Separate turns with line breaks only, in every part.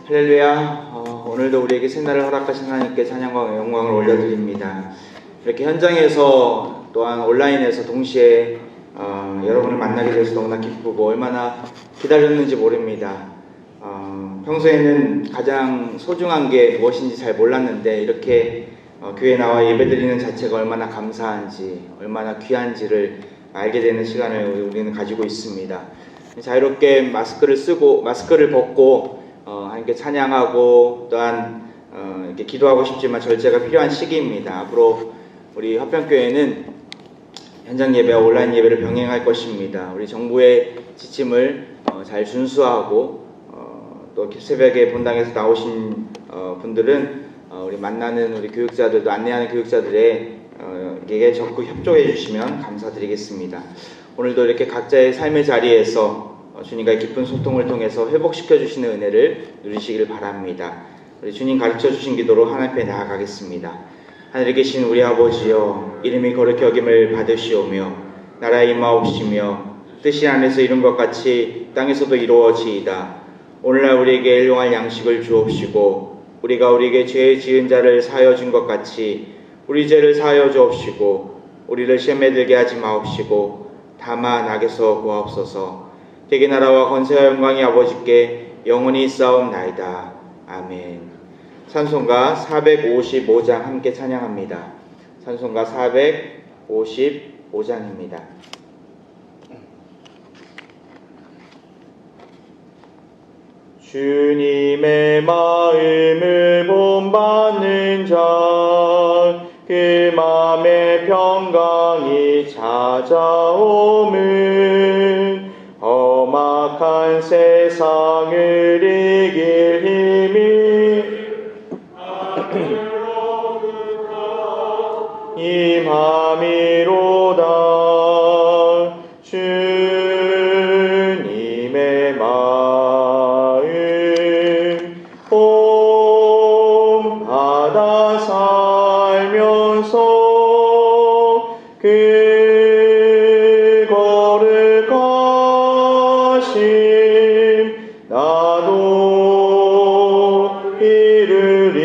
할렐루야. 오늘도 우리에게 새날을 허락하신 하나님께 찬양과 영광을 올려드립니다. 이렇게 현장에서 또한 온라인에서 동시에 여러분을 만나게 돼서 너무나 기쁘고 얼마나 기다렸는지 모릅니다. 평소에는 가장 소중한 게 무엇인지 잘 몰랐는데 이렇게 교회에 나와 예배드리는 자체가 얼마나 감사한지 얼마나 귀한지를 알게 되는 시간을 우리는 가지고 있습니다. 자유롭게 마스크를 벗고 하나님께 찬양하고 또한 이렇게 기도하고 싶지만 절제가 필요한 시기입니다. 앞으로 우리 화평교회는 현장 예배와 온라인 예배를 병행할 것입니다. 우리 정부의 지침을 잘 준수하고 또 새벽에 본당에서 나오신 분들은 우리 만나는 우리 교육자들도 안내하는 교육자들에게 적극 협조해 주시면 감사드리겠습니다. 오늘도 이렇게 각자의 삶의 자리에서 주님과의 깊은 소통을 통해서 회복시켜 주시는 은혜를 누리시길 바랍니다. 우리 주님 가르쳐 주신 기도로 하나님 앞에 나아가겠습니다. 하늘에 계신 우리 아버지여, 이름이 거룩히 여김을 받으시오며 나라의 임하옵시며 뜻이 하늘에서 이룬 것 같이 땅에서도 이루어지이다. 오늘날 우리에게 일용할 양식을 주옵시고 우리가 우리에게 죄 지은 자를 사하여 준 것 같이 우리 죄를 사하여 주옵시고 우리를 시험에 들게 하지 마옵시고 다만 악에서 구하옵소서. 대개 나라와 권세와 영광이 아버지께 영원히 있사옵나이다. 아멘. 찬송가 455장 함께 찬양합니다. 찬송가 455장입니다. 주님의 마음을 본받는 자, 그 마음의 평강이 찾아오면 험악한 세상을 이길 힘이 임함이로다. 주님의 마음 본받아 살면서 그거를 가심 나도 이르리.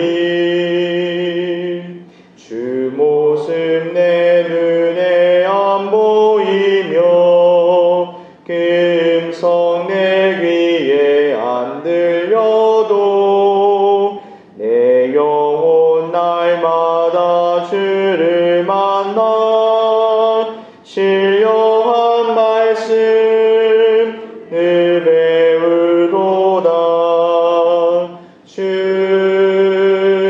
주 모습 내 눈에 안 보이며 그 음성 내 귀에 안 들려도 내 영혼 날마다 주를 만나 신령한 말씀을 배우도다. 주님의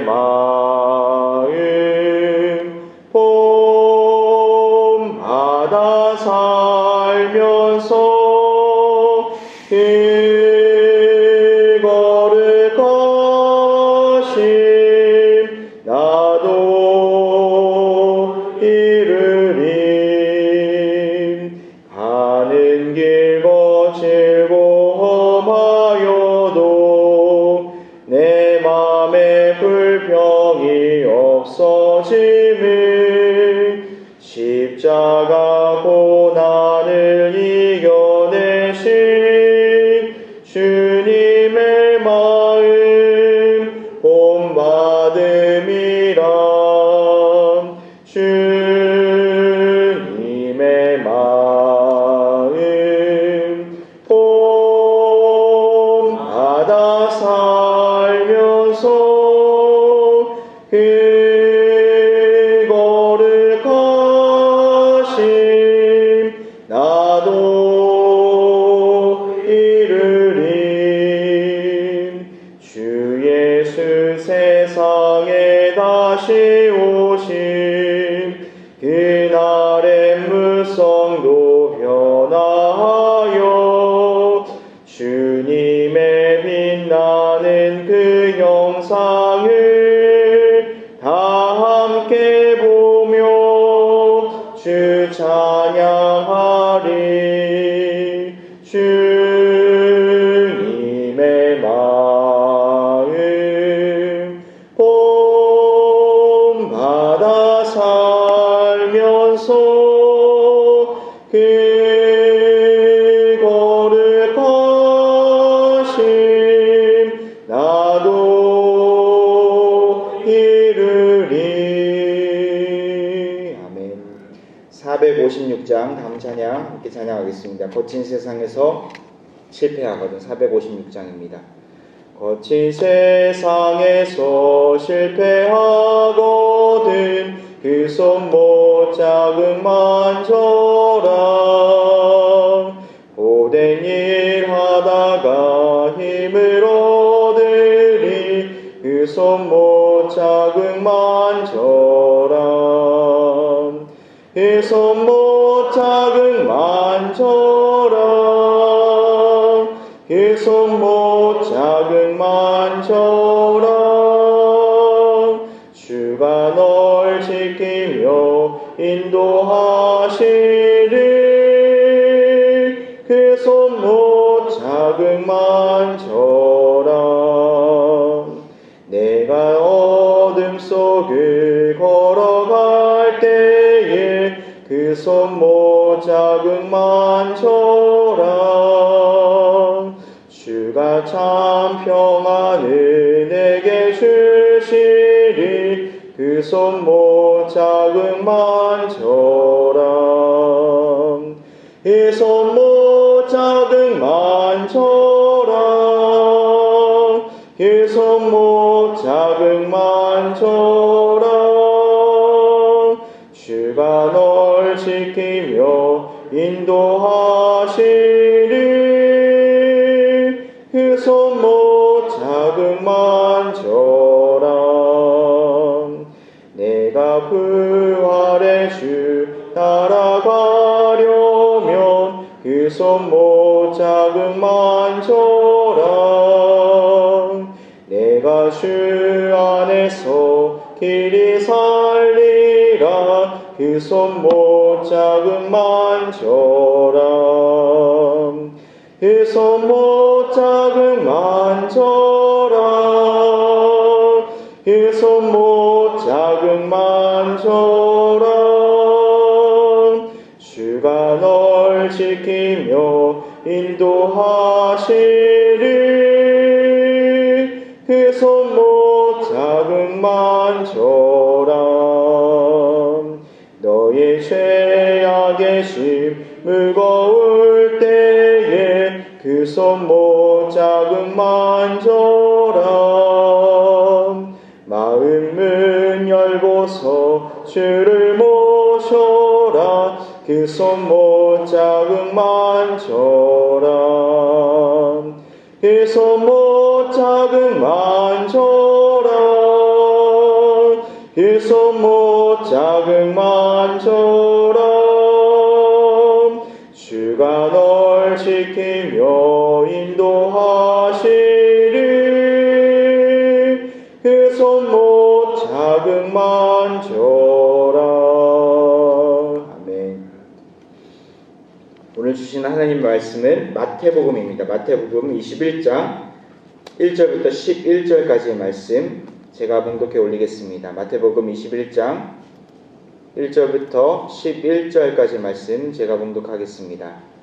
마음 본받아 살면서 그거를 가심 나도 이르리. 가는 길 거칠고 험하여도 내 맘에 불평이 없어짐을 십자가 고난을 이겨내신 주님의 마음 본받음이라. 주님의 마음 본받아 살면서 그거를 가심 나도 이르리. 주 예수 세상에 다시 오심 그날의 무성도 변화하여 주님의 빛나는 그 영상을 다 함께 보며 주 찬양하리. 주님의 마음 본받아 살면서 그거를 가심 456장 다음 찬양 함께 찬양하겠습니다. 거친 세상에서 실패하거든. 456장입니다. 거친 세상에서 실패하거든 그 손 못 자극만져라. 고된 일 하다가 힘을 얻으리 그 손 못 자극만져라. 그 손 못 자극만져라. 그 손 못 자극만져라. 주가 널 지키며 인도하시리. 그 손 못 자극만져라. 내가 어둠 속을 걸어갈 때에 그 손 못 자극만져라. 주가 참 평안을 내게 주시리. 그 손 못 자극만져라. 그 손 못 자극만져라. 그 손 못 자극만져라. 주가 널 지키며 인도하시리. 그 손 못 자극만져라. 내가 부활의 주 따라가려면 그 손 못 자극만져라. 내가 주 안에서 길이 살리라. 그 손 못 자극만져라. 그 손 못 자극만져라. 그 손 못 자극만져라. 주가 널 지키며 인도하시리. 그 손 못 자극만져라. 너의 죄악의 짐 무거울 때에 그 손 못 자극만져라. 마음문 열고서 주를 모셔라. 그 손 못 자극만져라. 그 손 못 자극만져라. 그 손 못 자극만져라. 주가 널 지키며 인도하시리. 그 손 못 자극만져라. 아멘. 오늘 주신 하나님 말씀은 마태복음입니다. 마태복음 21장 1절부터 11절까지의 말씀 제가 봉독해 올리겠습니다. 마태복음 21장 1절부터 11절까지 말씀 제가 봉독하겠습니다.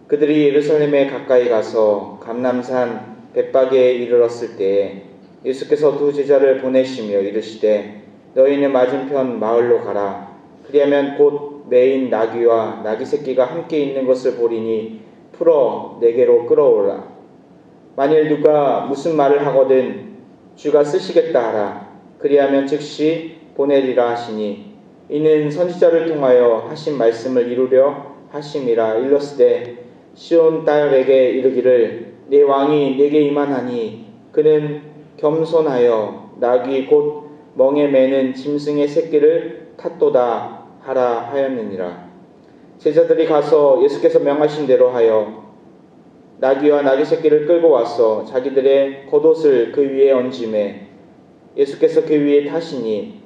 그들이 예루살렘에 가까이 가서 감람산 벳바게에 이르렀을 때에 예수께서 두 제자를 보내시며 이르시되 너희는 맞은편 마을로 가라. 그리하면 곧 매인 나귀와 나귀 새끼가 함께 있는 것을 보리니 풀어 내게로 끌어오라. 만일 누가 무슨 말을 하거든 주가 쓰시겠다 하라. 그리하면 즉시 보내리라 하시니 이는 선지자를 통하여 하신 말씀을 이루려 하심이라. 일렀으되 시온 딸에게 이르기를 내 왕이 내게 임하나니 그는 겸손하여 나귀 곧 멍에 매는 짐승의 새끼를 탔도다 하라 하였느니라. 제자들이 가서 예수께서 명하신 대로 하여 나귀와 나귀 새끼를 끌고 와서 자기들의 겉옷을 그 위에 얹음에 예수께서 그 위에 타시니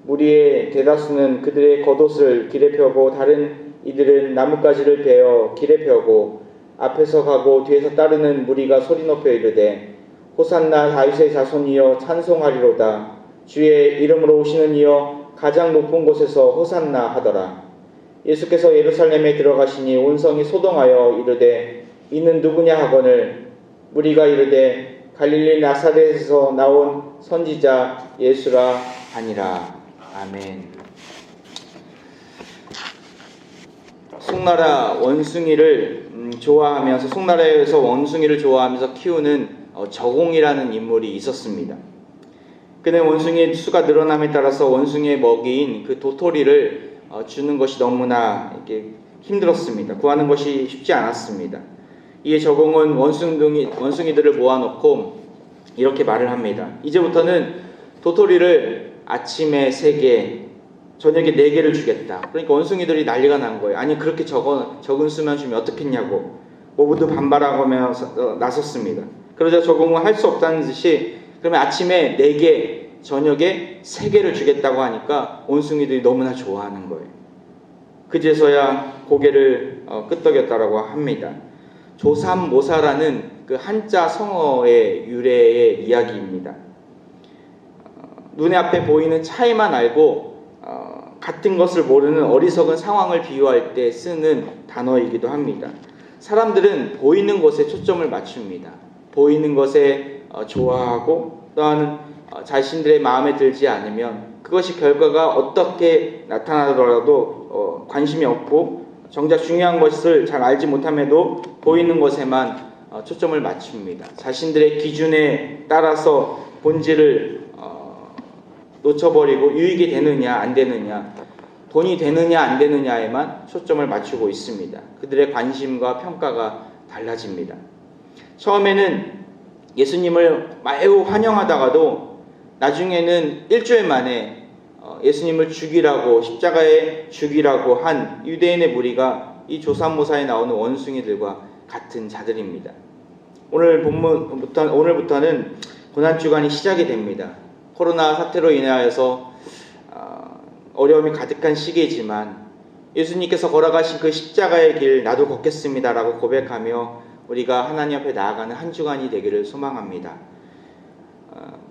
무리의 대다수는 그들의 겉옷을 길에 펴고 다른 이들은 나뭇가지를 베어 길에 펴고 앞에서 가고 뒤에서 따르는 무리가 소리 높여 이르되 호산나 다윗의 자손이여 찬송하리로다. 주의 이름으로 오시는 이여 가장 높은 곳에서 호산나 하더라. 예수께서 예루살렘에 들어가시니 온 성이 소동하여 이르되 이는 누구냐 하거늘 무리가 이르되 갈릴리 나사렛에서 나온 선지자 예수라 하니라. 아멘. 송나라 원숭이를 좋아하면서 송나라에서 원숭이를 좋아하면서 키우는 저공이라는 인물이 있었습니다. 그는 원숭이의 수가 늘어남에 따라서 원숭이의 먹이인 그 도토리를 주는 것이 너무나 이렇게 힘들었습니다. 구하는 것이 쉽지 않았습니다. 이에 저공은 원숭이들을 모아놓고 이렇게 말을 합니다. 이제부터는 도토리를 아침에 3개, 저녁에 4개를 주겠다. 그러니까 원숭이들이 난리가 난 거예요. 아니 그렇게 적은 수만 주면 어떻겠냐고 모두 반발하면서 나섰습니다. 그러자 저공은 할 수 없다는 듯이 그러면 아침에 4개, 저녁에 3개를 주겠다고 하니까 원숭이들이 너무나 좋아하는 거예요. 그제서야 고개를 끄덕였다라고 합니다. 조삼모사라는 그 한자 성어의 유래의 이야기입니다. 눈에 앞에 보이는 차이만 알고 같은 것을 모르는 어리석은 상황을 비유할 때 쓰는 단어이기도 합니다. 사람들은 보이는 것에 초점을 맞춥니다. 보이는 것에 좋아하고 또한 자신들의 마음에 들지 않으면 그것이 결과가 어떻게 나타나더라도 관심이 없고 정작 중요한 것을 잘 알지 못함에도 보이는 것에만 초점을 맞춥니다. 자신들의 기준에 따라서 본질을 놓쳐버리고 유익이 되느냐 안 되느냐, 돈이 되느냐 안 되느냐에만 초점을 맞추고 있습니다. 그들의 관심과 평가가 달라집니다. 처음에는 예수님을 매우 환영하다가도 나중에는 일주일 만에 예수님을 죽이라고, 십자가에 죽이라고 한 유대인의 무리가 이 조삼모사에 나오는 원숭이들과 같은 자들입니다. 오늘부터는 고난주간이 시작이 됩니다. 코로나 사태로 인하여서 어려움이 가득한 시기이지만 예수님께서 걸어가신 그 십자가의 길 나도 걷겠습니다라고 고백하며 우리가 하나님 앞에 나아가는 한 주간이 되기를 소망합니다.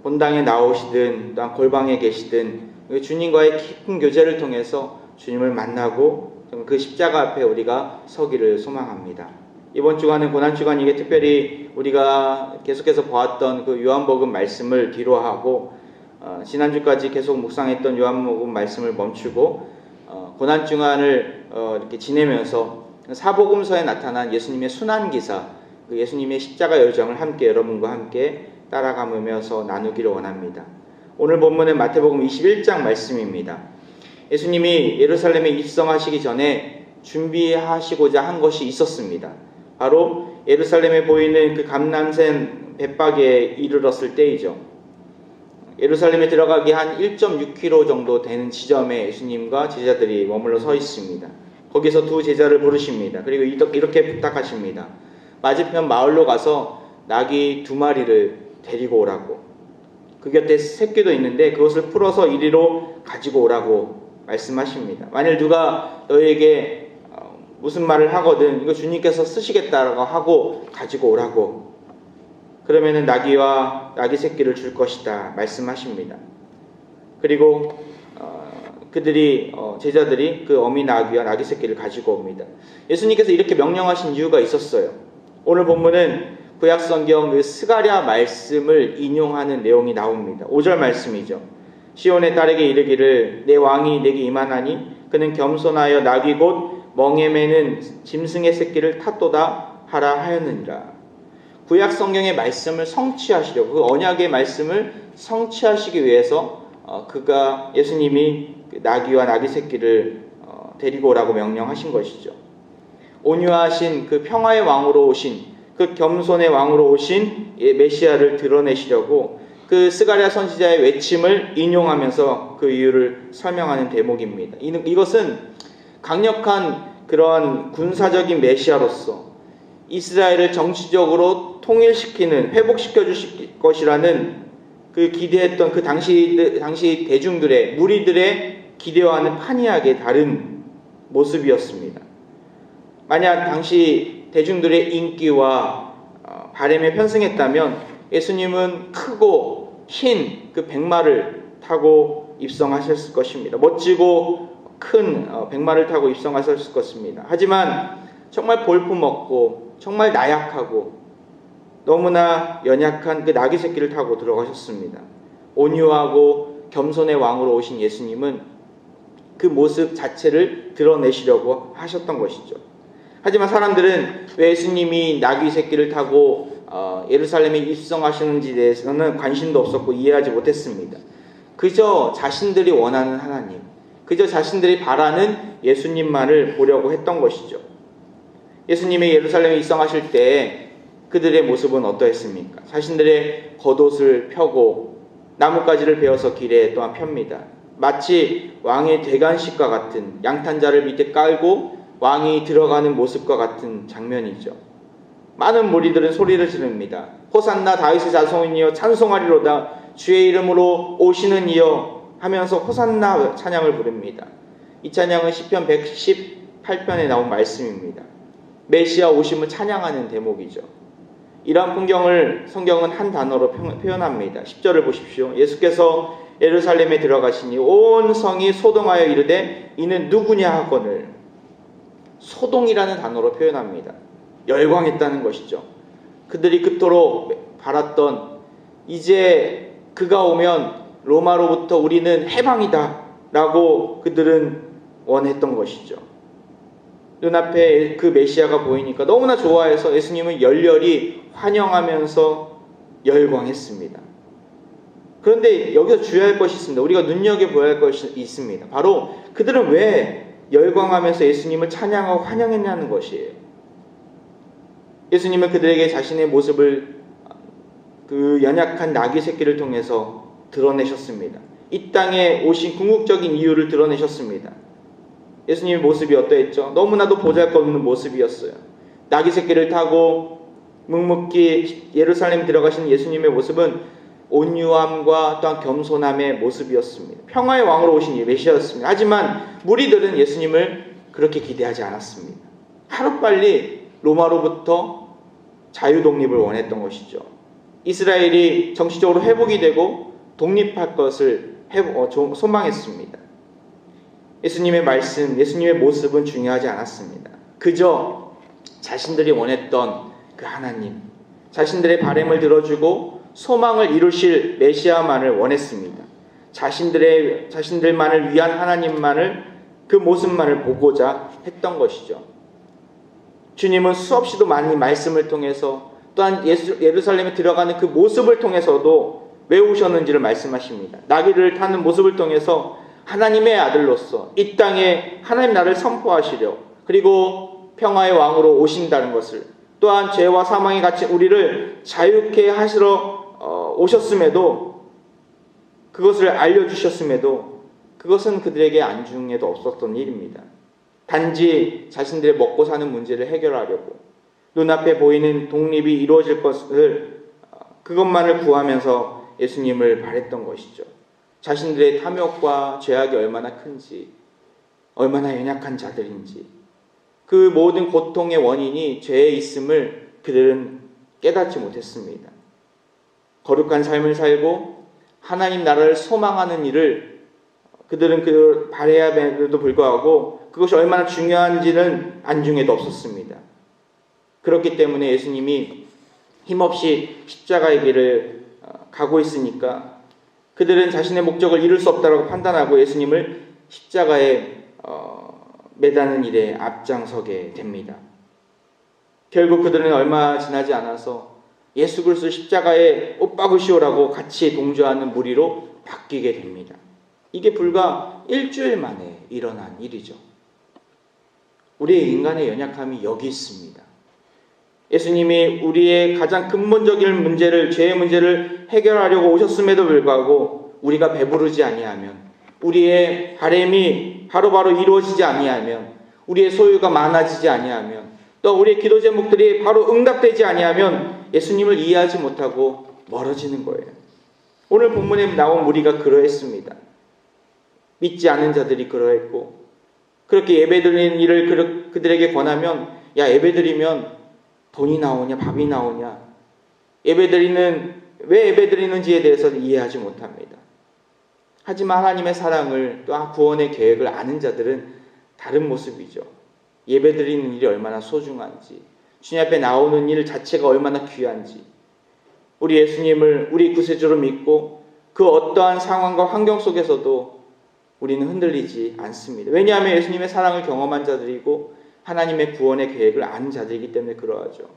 본당에 나오시든 또한 골방에 계시든 주님과의 깊은 교제를 통해서 주님을 만나고 그 십자가 앞에 우리가 서기를 소망합니다. 이번 주간은 고난주간이기에 특별히 우리가 계속해서 보았던 그 요한복음 말씀을 뒤로하고 지난주까지 계속 묵상했던 요한복음 말씀을 멈추고 고난주간을 이렇게 지내면서 사복음서에 나타난 예수님의 순환기사, 그 예수님의 십자가 여정을 함께 여러분과 함께 따라가면서 나누기를 원합니다. 오늘 본문은 마태복음 21장 말씀입니다. 예수님이 예루살렘에 입성하시기 전에 준비하시고자 한 것이 있었습니다. 바로 예루살렘에 보이는 그 감람산 벳박에 이르렀을 때이죠. 예루살렘에 들어가기 한 1.6km 정도 되는 지점에 예수님과 제자들이 머물러 서 있습니다. 거기서 두 제자를 부르십니다. 그리고 이렇게 부탁하십니다. 맞은편 마을로 가서 나귀 2마리를 데리고 오라고. 그 곁에 새끼도 있는데 그것을 풀어서 이리로 가지고 오라고 말씀하십니다. 만일 누가 너에게 무슨 말을 하거든 이거 주님께서 쓰시겠다라고 하고 가지고 오라고. 그러면은 나귀와 나귀 새끼를 줄 것이다 말씀하십니다. 그리고 제자들이 그 어미 나귀와 나귀 새끼를 가지고 옵니다. 예수님께서 이렇게 명령하신 이유가 있었어요. 오늘 본문은 구약성경 그 스가랴 말씀을 인용하는 내용이 나옵니다. 5절 말씀이죠. 시온의 딸에게 이르기를 내 왕이 내게 임하나니 그는 겸손하여 나귀 곧 멍에 매는 짐승의 새끼를 탔도다 하라 하였느니라. 구약성경의 말씀을 성취하시려고, 그 언약의 말씀을 성취하시기 위해서 예수님이 나귀와 나귀 새끼를 데리고 오라고 명령하신 것이죠. 온유하신 그 평화의 왕으로 오신, 그 겸손의 왕으로 오신 메시아를 드러내시려고 그 스가랴 선지자의 외침을 인용하면서 그 이유를 설명하는 대목입니다. 이것은 강력한 그런 군사적인 메시아로서 이스라엘을 정치적으로 통일시키는, 회복시켜 주실 것이라는 그 기대했던 그 당시 대중들의, 무리들의 기대와는 판이하게 다른 모습이었습니다. 만약 당시 대중들의 인기와 바램에 편승했다면 예수님은 크고 흰 그 백마를 타고 입성하셨을 것입니다. 멋지고 큰 백마를 타고 입성하셨을 것입니다. 하지만 정말 볼품없고 정말 나약하고 너무나 연약한 그 나귀 새끼를 타고 들어가셨습니다. 온유하고 겸손의 왕으로 오신 예수님은 그 모습 자체를 드러내시려고 하셨던 것이죠. 하지만 사람들은 왜 예수님이 나귀 새끼를 타고 예루살렘에 입성하시는지에 대해서는 관심도 없었고 이해하지 못했습니다. 그저 자신들이 원하는 하나님, 그저 자신들이 바라는 예수님만을 보려고 했던 것이죠. 예수님이 예루살렘에 입성하실 때 그들의 모습은 어떠했습니까? 자신들의 겉옷을 펴고 나뭇가지를 베어서 길에 또한 펴니다. 마치 왕의 대관식과 같은, 양탄자를 밑에 깔고 왕이 들어가는 모습과 같은 장면이죠. 많은 무리들은 소리를 지릅니다. 호산나 다윗의 자손이여 찬송하리로다, 주의 이름으로 오시는 이여 하면서 호산나 찬양을 부릅니다. 이 찬양은 시편 118편에 나온 말씀입니다. 메시아 오심을 찬양하는 대목이죠. 이러한 풍경을 성경은 한 단어로 표현합니다. 10절을 보십시오. 예수께서 예루살렘에 들어가시니 온 성이 소동하여 이르되 이는 누구냐 하거늘. 소동이라는 단어로 표현합니다. 열광했다는 것이죠. 그들이 그토록 바랐던, 이제 그가 오면 로마로부터 우리는 해방이다 라고 그들은 원했던 것이죠. 눈앞에 그 메시아가 보이니까 너무나 좋아해서 예수님은 열렬히 환영하면서 열광했습니다. 그런데 여기서 주의할 것이 있습니다. 우리가 눈여겨보아야 할 것이 있습니다. 바로 그들은 왜 열광하면서 예수님을 찬양하고 환영했냐는 것이에요. 예수님은 그들에게 자신의 모습을 그 연약한 나귀 새끼를 통해서 드러내셨습니다. 이 땅에 오신 궁극적인 이유를 드러내셨습니다. 예수님의 모습이 어떠했죠? 너무나도 보잘것없는 모습이었어요. 나귀 새끼를 타고 묵묵히 예루살렘 들어가신 예수님의 모습은 온유함과 또한 겸손함의 모습이었습니다. 평화의 왕으로 오신 메시아였습니다. 하지만 무리들은 예수님을 그렇게 기대하지 않았습니다. 하루빨리 로마로부터 자유 독립을 원했던 것이죠. 이스라엘이 정치적으로 회복이 되고 독립할 것을 소망했습니다. 예수님의 말씀, 예수님의 모습은 중요하지 않았습니다. 그저 자신들이 원했던 그 하나님, 자신들의 바람을 들어주고 소망을 이루실 메시아만을 원했습니다. 자신들만을 위한 하나님만을, 그 모습만을 보고자 했던 것이죠. 주님은 수없이도 많은 말씀을 통해서 또한 예루살렘에 들어가는 그 모습을 통해서도 왜 오셨는지를 말씀하십니다. 나귀를 타는 모습을 통해서 하나님의 아들로서 이 땅에 하나님 나라를 선포하시려, 그리고 평화의 왕으로 오신다는 것을, 또한 죄와 사망이 갇힌 우리를 자유케 하시러 오셨음에도, 그것을 알려주셨음에도 그것은 그들에게 안중에도 없었던 일입니다. 단지 자신들의 먹고 사는 문제를 해결하려고 눈앞에 보이는 독립이 이루어질 것을, 그것만을 구하면서 예수님을 바랬던 것이죠. 자신들의 탐욕과 죄악이 얼마나 큰지, 얼마나 연약한 자들인지, 그 모든 고통의 원인이 죄에 있음을 그들은 깨닫지 못했습니다. 거룩한 삶을 살고 하나님 나라를 소망하는 일을 그들은 바라야 됨에도 불구하고 그것이 얼마나 중요한지는 안중에도 없었습니다. 그렇기 때문에 예수님이 힘없이 십자가의 길을 가고 있으니까 그들은 자신의 목적을 이룰 수 없다고 판단하고 예수님을 십자가에 매다는 일에 앞장서게 됩니다. 결국 그들은 얼마 지나지 않아서 예수 그리스도 십자가에 못 박으시오라고 같이 동조하는 무리로 바뀌게 됩니다. 이게 불과 일주일 만에 일어난 일이죠. 우리의 인간의 연약함이 여기 있습니다. 예수님이 우리의 가장 근본적인 문제를, 죄의 문제를 해결하려고 오셨음에도 불구하고 우리가 배부르지 아니하면, 우리의 바람이 바로바로 이루어지지 아니하면, 우리의 소유가 많아지지 아니하면, 또 우리의 기도 제목들이 바로 응답되지 아니하면 예수님을 이해하지 못하고 멀어지는 거예요. 오늘 본문에 나온 무리가 그러했습니다. 믿지 않는 자들이 그러했고, 그렇게 예배드리는 일을 그들에게 권하면, 야, 예배드리면 돈이 나오냐, 밥이 나오냐, 왜 예배드리는지에 대해서는 이해하지 못합니다. 하지만 하나님의 사랑을, 또 구원의 계획을 아는 자들은 다른 모습이죠. 예배드리는 일이 얼마나 소중한지, 주님 앞에 나오는 일 자체가 얼마나 귀한지, 우리 예수님을 우리 구세주로 믿고 그 어떠한 상황과 환경 속에서도 우리는 흔들리지 않습니다. 왜냐하면 예수님의 사랑을 경험한 자들이고 하나님의 구원의 계획을 아는 자들이기 때문에 그러하죠.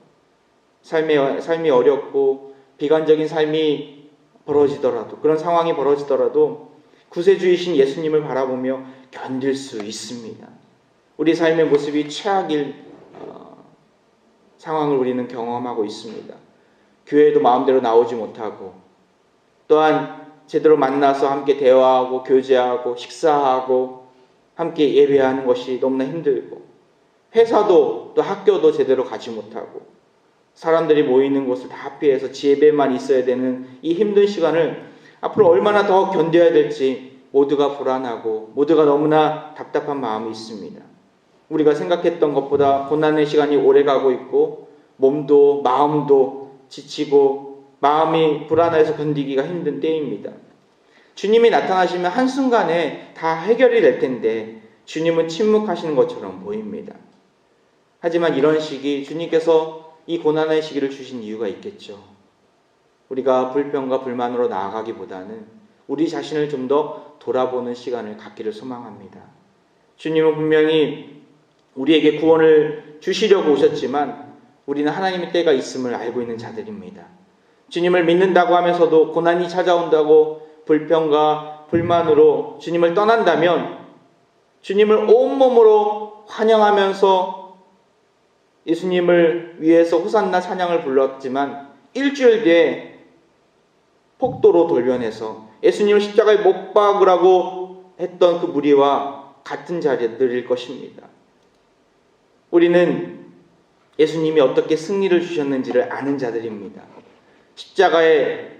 삶이 어렵고 비관적인 삶이 벌어지더라도, 그런 상황이 벌어지더라도 구세주이신 예수님을 바라보며 견딜 수 있습니다. 우리 삶의 모습이 최악일 상황을 우리는 경험하고 있습니다. 교회에도 마음대로 나오지 못하고, 또한 제대로 만나서 함께 대화하고 교제하고 식사하고 함께 예배하는 것이 너무나 힘들고, 회사도 또 학교도 제대로 가지 못하고, 사람들이 모이는 곳을 다 피해서 집에만 있어야 되는 이 힘든 시간을 앞으로 얼마나 더 견뎌야 될지 모두가 불안하고 모두가 너무나 답답한 마음이 있습니다. 우리가 생각했던 것보다 고난의 시간이 오래가고 있고, 몸도 마음도 지치고 마음이 불안해서 견디기가 힘든 때입니다. 주님이 나타나시면 한순간에 다 해결이 될 텐데 주님은 침묵하시는 것처럼 보입니다. 하지만 이런 시기, 주님께서 이 고난의 시기를 주신 이유가 있겠죠. 우리가 불평과 불만으로 나아가기보다는 우리 자신을 좀 더 돌아보는 시간을 갖기를 소망합니다. 주님은 분명히 우리에게 구원을 주시려고 오셨지만 우리는 하나님의 때가 있음을 알고 있는 자들입니다. 주님을 믿는다고 하면서도 고난이 찾아온다고 불평과 불만으로 주님을 떠난다면, 주님을 온몸으로 환영하면서 예수님을 위해서 호산나 찬양을 불렀지만 일주일 뒤에 폭도로 돌변해서 예수님을 십자가에 못 박으라고 했던 그 무리와 같은 자리들일 것입니다. 우리는 예수님이 어떻게 승리를 주셨는지를 아는 자들입니다. 십자가에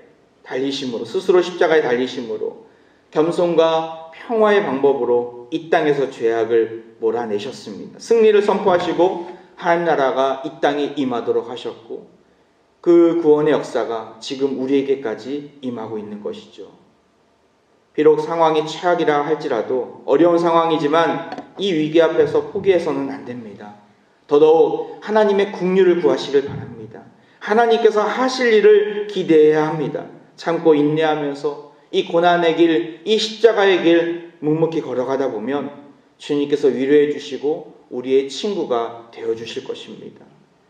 달리심으로, 스스로 십자가에 달리심으로 겸손과 평화의 방법으로 이 땅에서 죄악을 몰아내셨습니다. 승리를 선포하시고 하나님 나라가 이 땅에 임하도록 하셨고, 그 구원의 역사가 지금 우리에게까지 임하고 있는 것이죠. 비록 상황이 최악이라 할지라도, 어려운 상황이지만 이 위기 앞에서 포기해서는 안 됩니다. 더더욱 하나님의 긍휼을 구하시길 바랍니다. 하나님께서 하실 일을 기대해야 합니다. 참고 인내하면서 이 고난의 길, 이 십자가의 길 묵묵히 걸어가다 보면 주님께서 위로해 주시고 우리의 친구가 되어주실 것입니다.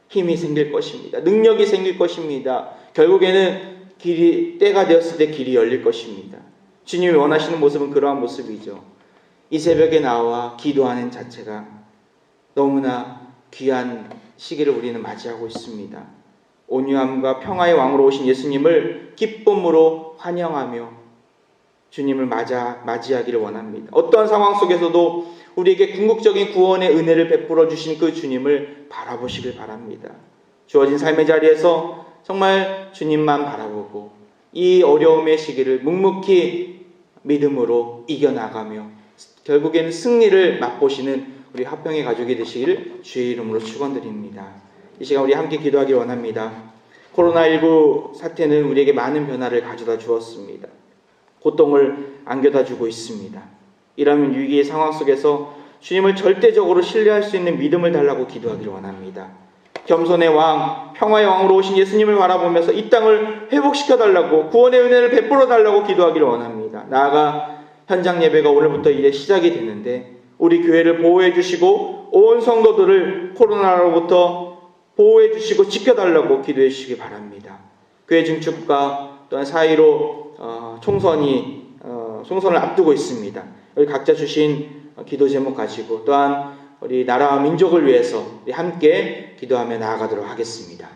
힘이 생길 것입니다. 능력이 생길 것입니다. 결국에는 때가 되었을 때 길이 열릴 것입니다. 주님이 원하시는 모습은 그러한 모습이죠. 이 새벽에 나와 기도하는 자체가 너무나 귀한 시기를 우리는 맞이하고 있습니다. 온유함과 평화의 왕으로 오신 예수님을 기쁨으로 환영하며 주님을 맞이하기를 원합니다. 어떠한 상황 속에서도 우리에게 궁극적인 구원의 은혜를 베풀어 주신 그 주님을 바라보시길 바랍니다. 주어진 삶의 자리에서 정말 주님만 바라보고 이 어려움의 시기를 묵묵히 믿음으로 이겨나가며 결국에는 승리를 맛보시는 우리 화평의 가족이 되시기를 주의 이름으로 축원드립니다. 이 시간 우리 함께 기도하기 원합니다. 코로나19 사태는 우리에게 많은 변화를 가져다 주었습니다. 고통을 안겨다 주고 있습니다. 이런 위기의 상황 속에서 주님을 절대적으로 신뢰할 수 있는 믿음을 달라고 기도하기를 원합니다. 겸손의 왕, 평화의 왕으로 오신 예수님을 바라보면서 이 땅을 회복시켜달라고, 구원의 은혜를 베풀어 달라고 기도하기를 원합니다. 나아가 현장 예배가 오늘부터 이제 시작이 되는데 우리 교회를 보호해 주시고 온 성도들을 코로나로부터 보호해 주시고 지켜달라고 기도해 주시기 바랍니다. 교회 증축과 또한 사이로 총선을 앞두고 있습니다. 우리 각자 주신 기도 제목 가지고 또한 우리 나라와 민족을 위해서 우리 함께 기도하며 나아가도록 하겠습니다.